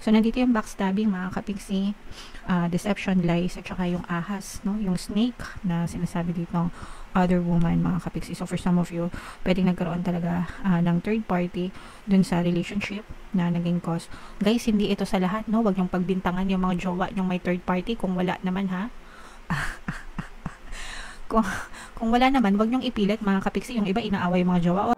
So, nandito yung backstabbing, mga kapiksi, deception, lies, at saka yung ahas, no? Yung snake na sinasabi dito other woman, mga kapiksi. So, for some of you, pwedeng nagkaroon talaga ng third party dun sa relationship na naging cause. Guys, hindi ito sa lahat, no? Huwag yung pagbintangan yung mga jowa yung may third party kung wala naman, ha? kung wala naman, huwag nyong ipilit, mga kapiksi. Yung iba, inaaway yung mga jowa.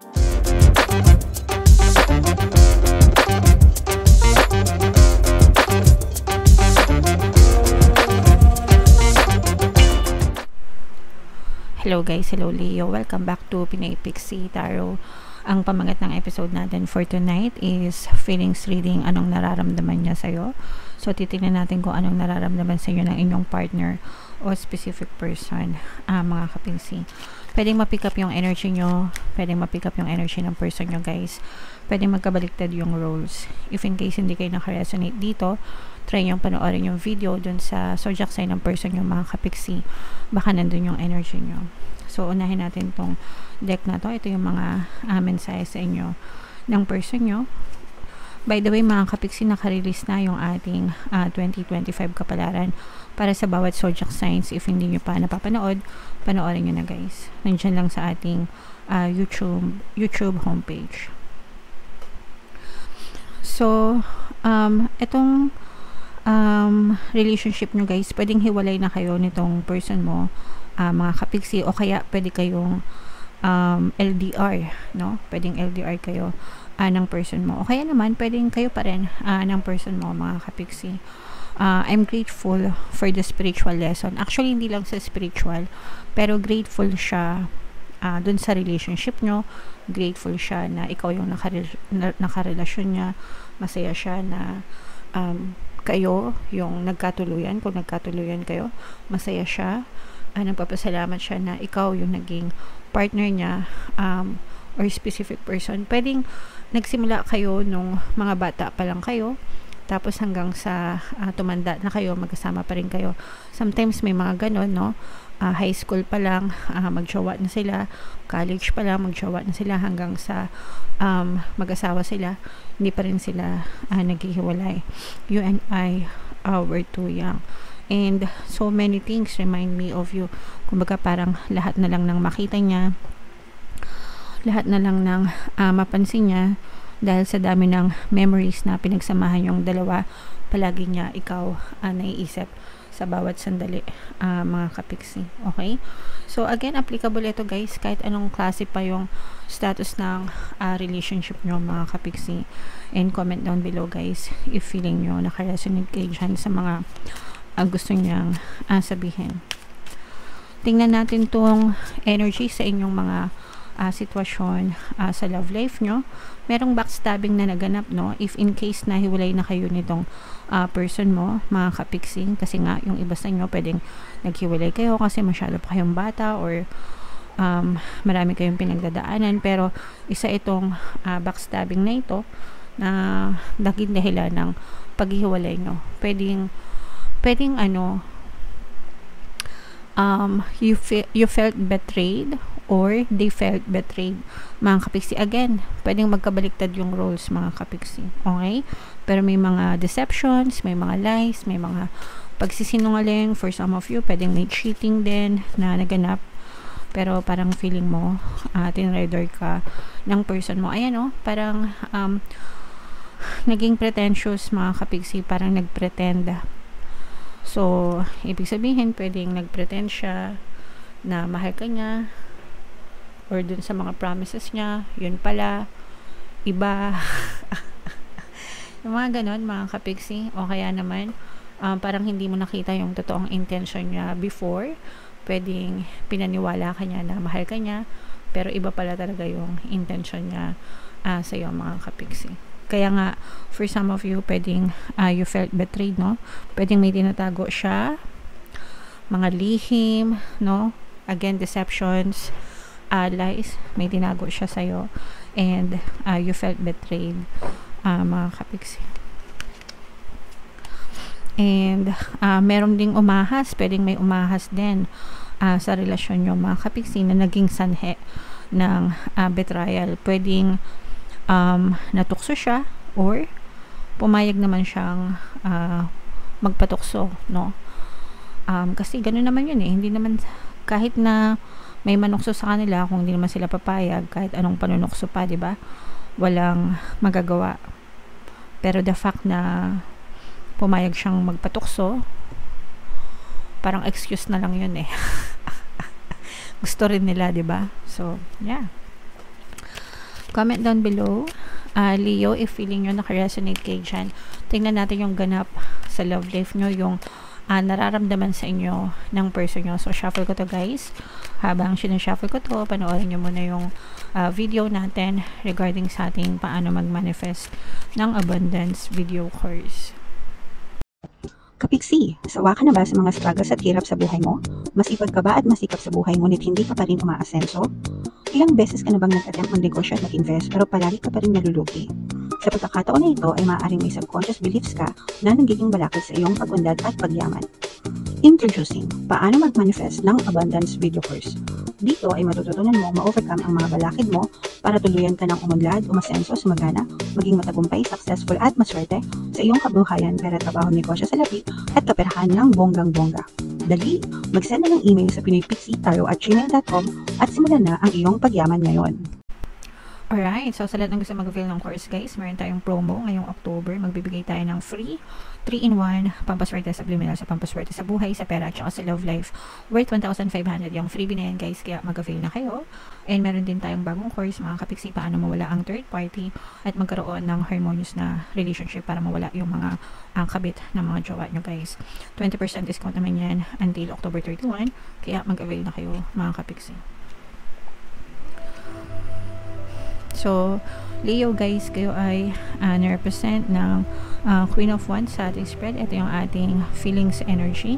Hello guys, hello Leo. Welcome back to Pinay Pixie Tarot. Ang pamagat ng episode natin for tonight is feelings reading, anong nararamdaman niya sa'yo. So, titingnan natin kung anong nararamdaman sa inyo ng inyong partner o specific person, mga kapingsi. Pwedeng ma-pick up yung energy nyo, pwedeng ma-pick up yung energy ng person nyo, guys. Pwedeng magkabaliktad yung roles. If in case hindi kayo nakaresonate dito, try nyo panoorin yung video dun sa zodiac sign ng person nyo, mga kapiksi. Baka nandun yung energy nyo. So, unahin natin tong deck na to. Ito yung mga mensahe sa inyo ng person nyo. By the way, mga kapiksi, nakarelease na yung ating 2025 kapalaran para sa bawat zodiac signs. If hindi nyo pa napapanood, panoorin nyo na, guys. Nandiyan lang sa ating YouTube homepage. So, itong relationship nyo, guys, pwedeng hiwalay na kayo nitong person mo, mga kapiksi, o kaya pwede kayong LDR, no? Pwedeng LDR kayo ng person mo, o kaya naman pwedeng kayo pa rin ng person mo, mga kapiksi. I'm grateful for the spiritual lesson. Actually, hindi lang sa spiritual, pero grateful siya dun sa relationship nyo. Grateful siya na ikaw yung nakarelasyon niya. Masaya siya na kayo yung nagkatuluyan. Kung nagkatuluyan kayo, masaya siya. Nagpapasalamat siya na ikaw yung naging partner niya, or specific person. Pwedeng nagsimula kayo nung mga bata pa lang kayo, tapos hanggang sa tumanda na kayo, magkasama pa rin kayo. Sometimes may mga ganon, no? High school pa lang, magjowa na sila. College pa lang, magjowa na sila hanggang sa mag-asawa sila. Hindi pa rin sila naghihiwalay. You and I were too young. And so many things remind me of you. Kumbaga parang lahat na lang ng makita niya, lahat na lang ng mapansin niya, dahil sa dami ng memories na pinagsamahan yung dalawa, palagi niya ikaw naiisip sa bawat sandali, mga kapiksi. Okay? So again, applicable ito, guys, kahit anong klase pa yung status ng relationship nyo, mga kapiksi. And comment down below, guys, if feeling nyo nakaresonate kayo dyan sa mga gusto niyang sabihin. Tingnan natin tong energy sa inyong mga sitwasyon sa love life nyo. Merong backstabbing na naganap, no? If in case na hiwalay na kayo nitong person mo, mga kapiksing, kasi nga yung iba sa inyo pwedeng naghiwalay kayo kasi masyado pa kayong bata, or marami kayong pinagdadaanan, pero isa itong backstabbing na ito na naging dahilan ng paghihiwalay nyo. Pwedeng you felt betrayed, or they felt betrayed, mga kapiksi. Again, pwedeng magkabaliktad yung roles, mga kapiksi. Okay? Pero may mga deceptions, may mga lies, may mga pagsisinungaling. For some of you, pwedeng may cheating din na naganap, pero parang feeling mo tinrider ka ng person mo. Ayan, oh, parang naging pretentious, mga kapiksi. Parang nagpretend. So, ibig sabihin, pwedeng nagpretend siya na mahal ka niya, or dun sa mga promises niya, yun pala iba. Yung mga ganon, mga kapiksi. O kaya naman parang hindi mo nakita yung totoong intention niya before. Pwedeng pinaniwala ka niya na mahal ka niya, pero iba pala talaga yung intention niya sa'yo, mga kapiksi. Kaya nga, for some of you, pwedeng you felt betrayed, no? Pwedeng may tinatago siya, mga lihim, no? Again, deceptions, lies, may tinago siya sa'yo, and you felt betrayed, mga kapiksi. And meron ding umahas, pwedeng may umahas din sa relasyon nyo, mga kapiksi, na naging sanhe ng betrayal. Pwedeng natukso siya, or pumayag naman siyang magpatukso, no? Kasi gano'n naman yun eh, hindi naman, kahit na may manukso sa kanila, kung hindi naman sila papayag, kahit anong panunukso pa, di ba? Walang magagawa. Pero the fact na pumayag siyang magpatukso, parang excuse na lang yun eh. Gusto rin nila, di ba? So, yeah. Comment down below. Leo, if feeling nyo naka-resonate kayo dyan, tingnan natin yung ganap sa love life nyo, yung nararamdaman sa inyo ng person nyo. So, shuffle ko to guys. Habang sinashuffle ko to, panoorin nyo muna yung video natin regarding sa ating paano mag-manifest ng abundance video course. Kapiksi, sawa ka na ba sa mga struggles at hirap sa buhay mo? Masipag ka ba at masikap sa buhay ngunit hindi ka pa rin umaasenso? Ilang beses ka na bang nag-attempt mag-negosyo at mag-invest pero palagi ka pa rin nalulugi? Sa pagkakataon na ito ay maaaring may subconscious beliefs ka na nagiging balakid sa iyong pag-unlad at pagyaman. Introducing, paano mag-manifest ng abundance video course. Dito ay matututunan mo ma-overcome ang mga balakid mo para tuluyan ka ng umunlad, umasenso, sumagana, maging matagumpay, successful at maswerte sa iyong kabuhayan, pera, trabaho, negosyo sa lapi at kaperahan ng bonggang-bongga. Dali, mag-send na ng email sa pinoypixie@gmail.com at simulan na ang iyong pagyaman ngayon. Alright, so sa lahat ng gusto mag-avail ng course guys, meron tayong promo ngayong October. Magbibigay tayo ng free 3-in-1 pampaswerte sa subliminal, sa pampaswerte sa buhay, sa pera, at sa love life worth 1,500. Yung freebie na yan guys, kaya mag-avail na kayo. And meron din tayong bagong course, mga kapiksi, paano mawala ang third party at magkaroon ng harmonious na relationship para mawala yung mga kabit ng mga jowa nyo guys. 20% discount naman yan until October 31, kaya mag-avail na kayo mga kapiksi. So, Leo guys, kayo ay na-represent ng Queen of Wands sa ating spread. Ito yung ating feelings energy.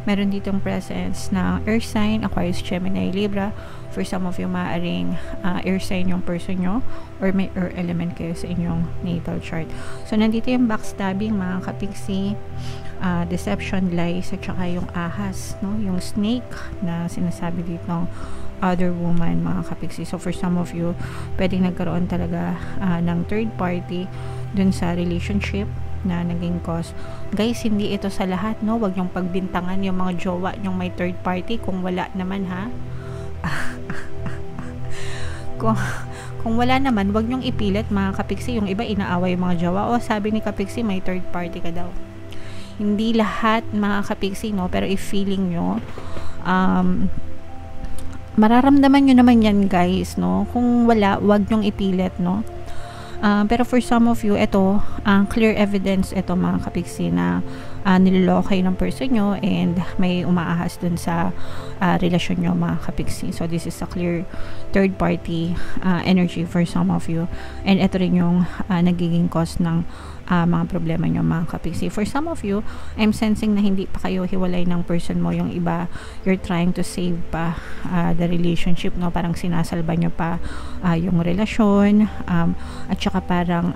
Meron ditong presence na Earth sign, Aquarius, Gemini, Libra. For some of you, maaaring air sign yung person nyo or may earth element kayo sa inyong natal chart. So, nandito yung backstabbing, mga kapiksi, deception, lies, at saka yung ahas, no? Yung snake na sinasabi dito other woman, mga kapiksi. So for some of you, pwedeng nagkaroon talaga ng third party dun sa relationship na naging cause. Guys, hindi ito sa lahat, no? Wag yung pagbintangan yung mga jowa yung may third party kung wala naman, ha? kung wala naman, wag nyong ipilit, mga kapiksi. Yung iba inaaway yung mga jowa. O, sabi ni kapiksi, may third party ka daw. Hindi lahat, mga kapiksi, no? Pero if feeling nyo, mararamdaman nyo naman yan guys, no? Kung wala, wag nyong ipilit, no? Pero for some of you, ito, clear evidence ito, mga kapiksi, na niloloko kayo ng person nyo and may umaahas dun sa relasyon nyo, mga kapiksi. So this is a clear third party energy for some of you, and ito rin yung nagiging cause ng mga problema nyo, mga kapiksi. For some of you, I'm sensing na hindi pa kayo hiwalay ng person mo. Yung iba, you're trying to save pa the relationship, no? Parang sinasalba nyo pa yung relasyon, at saka parang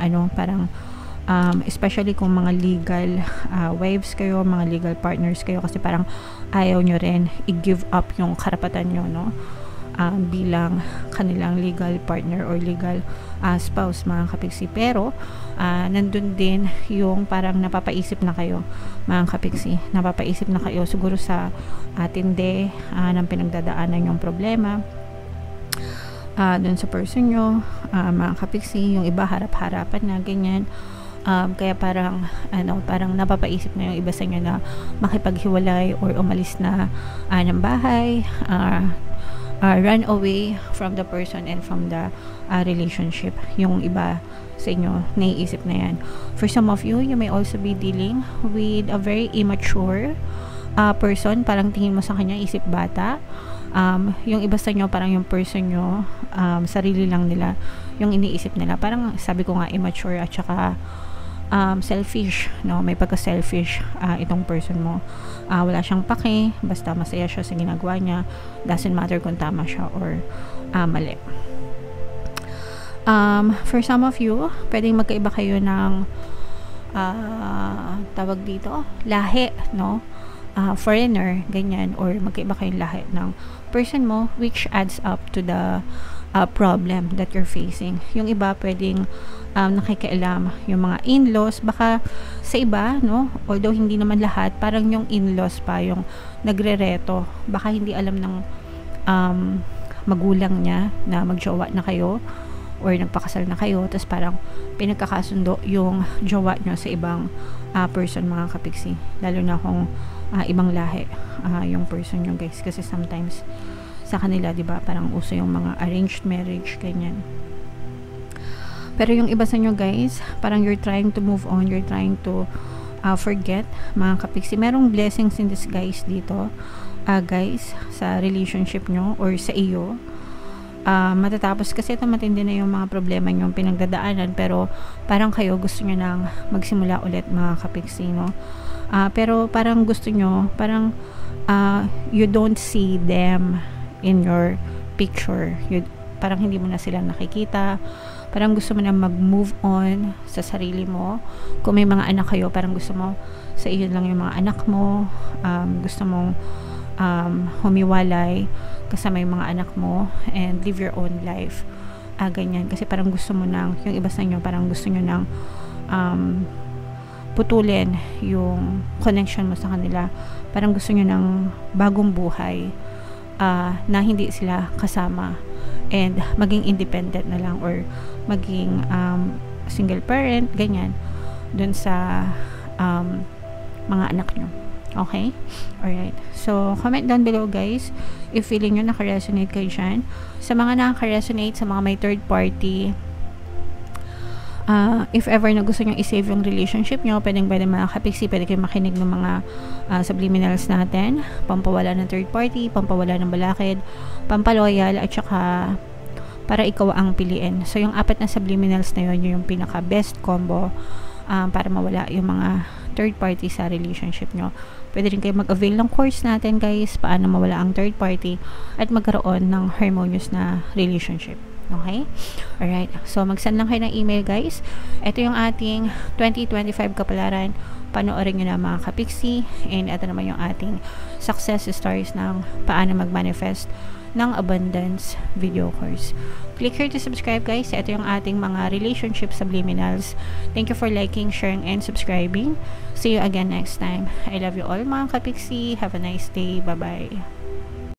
especially kung mga legal wives kayo, mga legal partners kayo, kasi parang ayaw nyo rin i-give up yung karapatan nyo, no? Bilang kanilang legal partner or legal spouse, mga kapiksi. Pero nandun din yung parang napapaisip na kayo, mga kapiksi. Napapaisip na kayo siguro sa tindi ng pinagdadaanan yung problema dun sa person nyo, mga kapiksi. Yung iba harap-harapan na ganyan. Kaya parang napapaisip na yung iba sa inyo na makipaghiwalay or umalis na ng bahay, run away from the person and from the relationship. Yung iba sa inyo, naiisip na yan. For some of you, you may also be dealing with a very immature person. Parang tingin mo sa kanya, isip bata. Yung iba sa inyo, parang yung person nyo, sarili lang nila yung iniisip nila. Parang sabi ko nga, immature at saka selfish, no? May pagka-selfish itong person mo. Wala siyang pake, basta masaya siya sa ginagawa niya. Doesn't matter kung tama siya or mali. For some of you, pwedeng magkaiba kayo ng tawag dito, lahi, no? Foreigner, ganyan, or magkaiba kayong lahi ng person mo, which adds up to the problem that you're facing. Yung iba pwedeng nakikialam yung mga in-laws. Baka sa iba, no, although hindi naman lahat, parang yung in-laws pa yung nagrereto. Baka hindi alam ng magulang niya na magjowa na kayo or nagpakasal na kayo, tapos parang pinagkakasundo yung jowa nyo sa ibang person, mga kapiksi, lalo na kung ibang lahi yung person nyo, guys, kasi sometimes sa kanila, di ba, parang uso yung mga arranged marriage, ganyan. Pero yung iba sa nyo, guys, parang you're trying to move on, you're trying to forget, mga kapiksi. Merong blessings in disguise dito, guys, sa relationship nyo or sa iyo. Matatapos kasi ito, matindi na yung mga problema nyo pinagdadaanan, pero parang kayo gusto nyo nang magsimula ulit, mga kapiksi, no? Pero parang gusto nyo, parang you don't see them in your picture. Parang hindi mo na sila nakikita. Parang gusto mo na mag-move on sa sarili mo. Kung may mga anak kayo, parang gusto mo sa iyo lang yung mga anak mo. Gusto mong humiwalay kasama yung mga anak mo and live your own life. Ganyan. Kasi parang gusto mo nang, yung iba sa inyo, parang gusto nyo nang putulin yung connection mo sa kanila. Parang gusto nyo ng bagong buhay na hindi sila kasama and maging independent na lang or maging single parent, ganyan, dun sa mga anak nyo. Okay? Alright. So, comment down below, guys, if feeling nyo naka-resonate kayo dyan. Sa mga naka-resonate, sa mga may third party, if ever na gusto nyo i-save yung relationship nyo, pwede mga kapiksi, pwede kayo makinig ng mga subliminals natin, pampawala ng third party, pampawala ng balakid, pampaloyal, at saka para ikaw ang piliin. So, yung 4 na subliminals na yun, yung pinaka best combo para mawala yung mga third party sa relationship nyo. Pwede rin kayo mag-avail ng course natin, guys, paano mawala ang third party at magkaroon ng harmonious na relationship. Okay? Alright. So, mag-send lang kayo ng email, guys. Ito yung ating 2025 kapalaran. Panoorin nyo na, mga kapiksi. And ito naman yung ating success stories ng paano mag-manifest ng abundance video course. Click here to subscribe, guys. Ito yung ating mga relationship subliminals. Thank you for liking, sharing, and subscribing. See you again next time. I love you all, mga kapiksi. Have a nice day. Bye-bye.